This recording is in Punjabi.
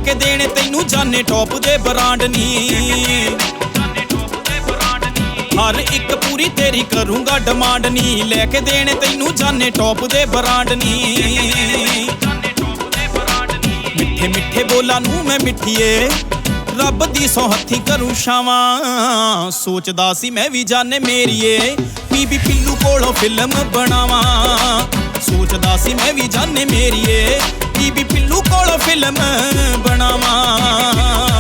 ਕੇ ਦੇਣੇ ਤੈਨੂੰ ਜਾਨੇ ਟੌਪ ਦੇ ਬ੍ਰਾਂਡ ਨੀ। ਹਰ ਇੱਕ ਪੂਰੀ ਤੇਰੀ ਕਰੂੰਗਾ ਡਿਮਾਂਡ ਨੀ, ਲੈ ਕੇ ਦੇਣੇ ਤੈਨੂੰ ਜਾਨੇ ਟੌਪ ਦੇ ਬ੍ਰਾਂਡ ਨੀ। ਮਿੱਠੇ ਮਿੱਠੇ ਬੋਲਾਂ ਨੂੰ ਮੈਂ ਮਿੱਠੀਏ ਰੱਬ ਦੀ ਸੌ ਹੱਥੀਂ ਕਰੂੰ ਛਾਵਾਂ। ਸੋਚਦਾ ਸੀ ਮੈਂ ਵੀ ਜਾਨੇ ਮੇਰੀਏ ਬੀਬੀ ਪਿੱਲੂ ਕੋਲੋਂ ਫਿਲਮ ਬਣਾਵਾਂ। ਸੋਚਦਾ ਸੀ ਮੈਂ ਵੀ ਜਾਨੇ ਮੇਰੀਏ ਬੀਬੀ ਪਿੱਲੂ ਕੋਲੋਂ ਫਿਲਮ ਬਣਾਵਾਂ।